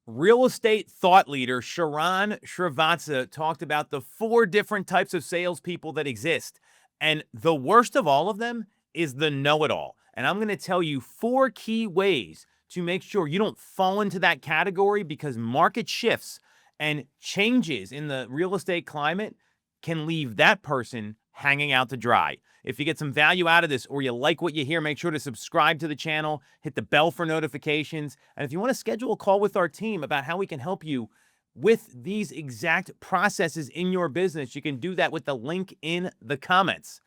Real estate thought leader Sharon Srivatsa talked about the 4 different types of salespeople that exist. And the worst of all of them is the know it all. And I'm going to tell you 4 key ways to make sure you don't fall into that category, because market shifts and changes in the real estate climate can leave that person hanging out to dry. If you get some value out of this, or you like what you hear, make sure to subscribe to the channel, hit the bell for notifications. And if you want to schedule a call with our team about how we can help you with these exact processes in your business, you can do that with the link in the comments.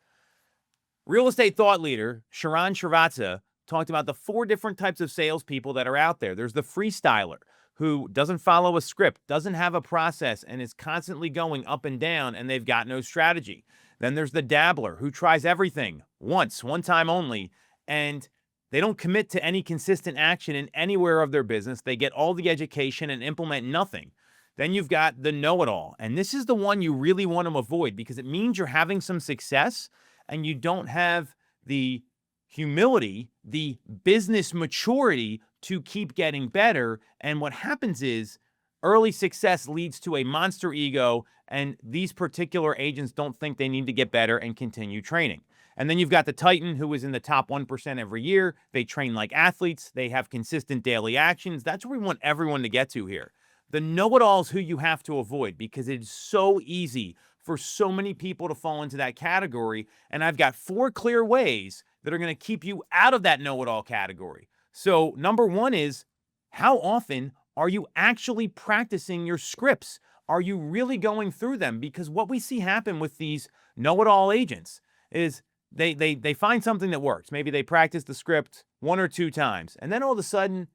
Real estate thought leader Sharon Srivatsa talked about the 4 different types of salespeople that are out there. There's the freestyler, who doesn't follow a script, doesn't have a process, and is constantly going up and down, and they've got no strategy. Then there's the dabbler, who tries everything once, one time only, and they don't commit to any consistent action in anywhere of their business. They get all the education and implement nothing. Then you've got the know-it-all, and this is the one you really want to avoid, because it means you're having some success and you don't have the humility, the business maturity to keep getting better. And what happens is early success leads to a monster ego, and these particular agents don't think they need to get better and continue training. And then you've got the Titan, who is in the top 1% every year. They train like athletes. They have consistent daily actions. That's where we want everyone to get to here. The know-it-alls who you have to avoid, because it's so easy for so many people to fall into that category. And I've got 4 clear ways that are going to keep you out of that know-it-all category. So number 1 is, how often are you actually practicing your scripts? Are you really going through them? Because what we see happen with these know-it-all agents is they find something that works. Maybe they practice the script 1 or 2 times, and then all of a sudden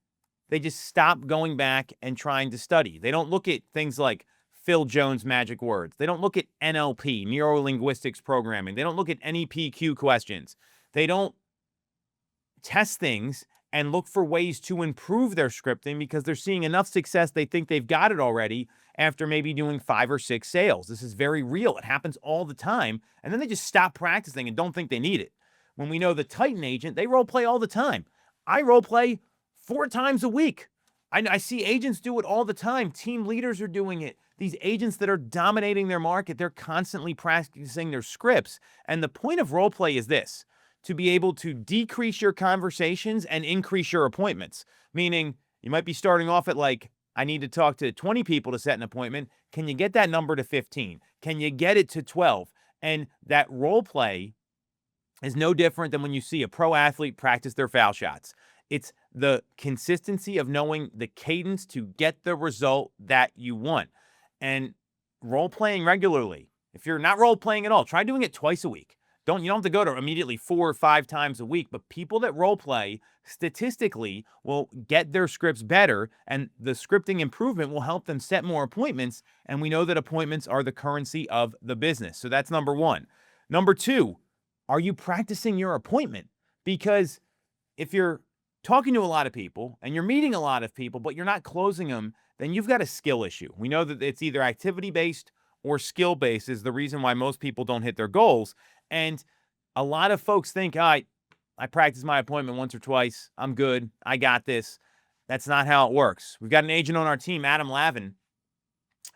they just stop going back and trying to study. They don't look at things like Phil Jones' magic words. They don't look at NLP, neuro-linguistics programming. They don't look at NEPQ questions. They don't test things and look for ways to improve their scripting, because they're seeing enough success they think they've got it already after maybe doing 5 or 6 sales. This is very real. It happens all the time. And then they just stop practicing and don't think they need it. When we know the Titan agent, they role play all the time. I role play 4 times a week. I see agents do it all the time. Team leaders are doing it. These agents that are dominating their market, they're constantly practicing their scripts. And the point of role play is this: to be able to decrease your conversations and increase your appointments. Meaning, you might be starting off at like, I need to talk to 20 people to set an appointment. Can you get that number to 15? Can you get it to 12? And that role play is no different than when you see a pro athlete practice their foul shots. It's the consistency of knowing the cadence to get the result that you want. And role playing regularly. If you're not role playing at all, try doing it twice a week. You don't have to go to immediately 4 or 5 times a week, but people that role play statistically will get their scripts better, and the scripting improvement will help them set more appointments. And we know that appointments are the currency of the business. So that's number 1. Number 2, are you practicing your appointment? Because if you're talking to a lot of people and you're meeting a lot of people, but you're not closing them, then you've got a skill issue. We know that it's either activity-based or skill-based is the reason why most people don't hit their goals. And a lot of folks think, all right, I practice my appointment once or twice. I'm good. I got this. That's not how it works. We've got an agent on our team, Adam Lavin,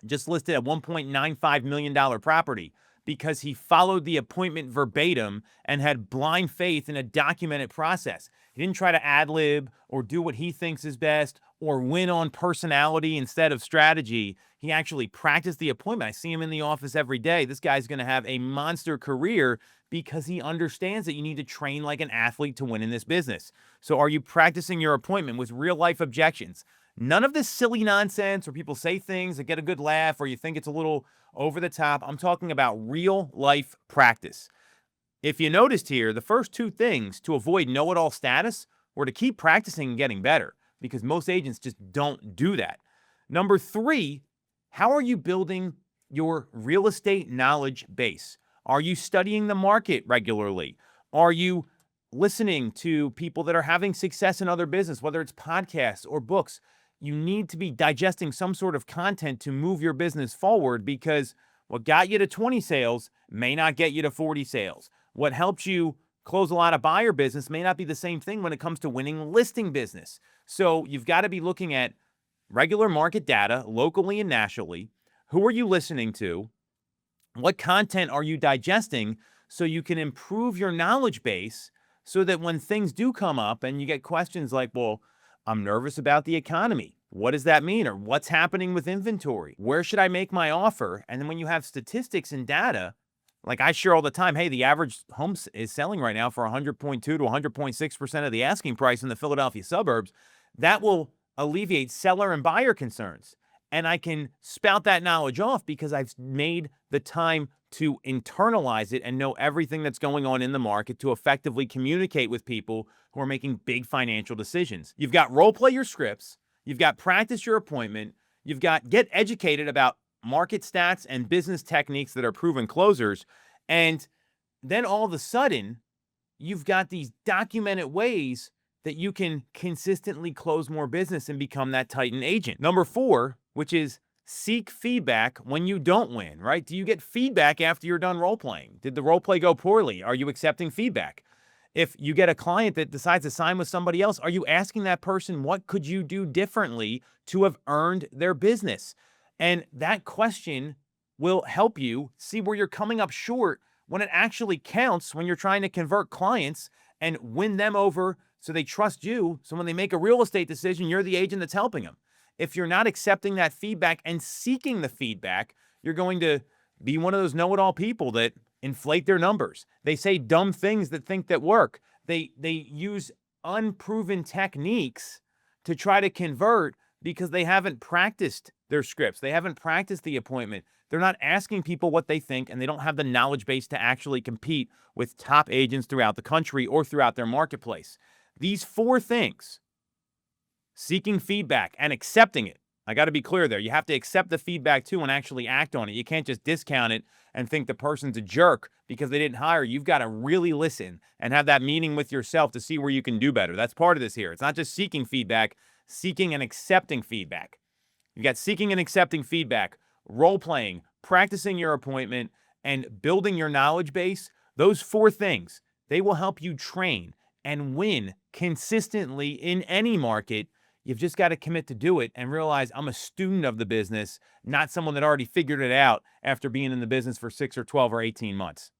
just listed a $1.95 million property because he followed the appointment verbatim and had blind faith in a documented process. He didn't try to ad-lib or do what he thinks is best or win on personality instead of strategy. He actually practiced the appointment. I see him in the office every day. This guy's going to have a monster career because he understands that you need to train like an athlete to win in this business. So are you practicing your appointment with real-life objections? None of this silly nonsense where people say things that get a good laugh or you think it's a little over the top. I'm talking about real-life practice. If you noticed here, the first 2 things to avoid know-it-all status were to keep practicing and getting better, because most agents just don't do that. Number 3, how are you building your real estate knowledge base? Are you studying the market regularly? Are you listening to people that are having success in other business, whether it's podcasts or books? You need to be digesting some sort of content to move your business forward, because what got you to 20 sales may not get you to 40 sales. What helps you close a lot of buyer business may not be the same thing when it comes to winning listing business. So you've got to be looking at regular market data, locally and nationally. Who are you listening to? What content are you digesting so you can improve your knowledge base so that when things do come up and you get questions like, well, I'm nervous about the economy. What does that mean? Or what's happening with inventory? Where should I make my offer? And then when you have statistics and data, like I share all the time, hey, the average home is selling right now for 100.2 to 100.6% of the asking price in the Philadelphia suburbs. That will alleviate seller and buyer concerns. And I can spout that knowledge off because I've made the time to internalize it and know everything that's going on in the market to effectively communicate with people who are making big financial decisions. You've got role play your scripts, you've got practice your appointment, you've got get educated about market stats and business techniques that are proven closers. And then all of a sudden, you've got these documented ways that you can consistently close more business and become that Titan agent. Number 4, which is seek feedback when you don't win, right? Do you get feedback after you're done role playing? Did the role play go poorly? Are you accepting feedback? If you get a client that decides to sign with somebody else, are you asking that person, what could you do differently to have earned their business? And that question will help you see where you're coming up short when it actually counts when you're trying to convert clients and win them over so they trust you. So when they make a real estate decision, you're the agent that's helping them. If you're not accepting that feedback and seeking the feedback, you're going to be one of those know-it-all people that inflate their numbers. They say dumb things that think that work. They use unproven techniques to try to convert because they haven't practiced their scripts. They haven't practiced the appointment. They're not asking people what they think, and they don't have the knowledge base to actually compete with top agents throughout the country or throughout their marketplace. These 4 things, seeking feedback and accepting it. I got to be clear there. You have to accept the feedback too and actually act on it. You can't just discount it and think the person's a jerk because they didn't hire you. You've got to really listen and have that meeting with yourself to see where you can do better. That's part of this here. It's not just seeking feedback, seeking and accepting feedback. You got seeking and accepting feedback, role playing, practicing your appointment, and building your knowledge base. Those 4 things, they will help you train and win consistently in any market. You've just got to commit to do it and realize I'm a student of the business, not someone that already figured it out after being in the business for 6 or 12 or 18 months.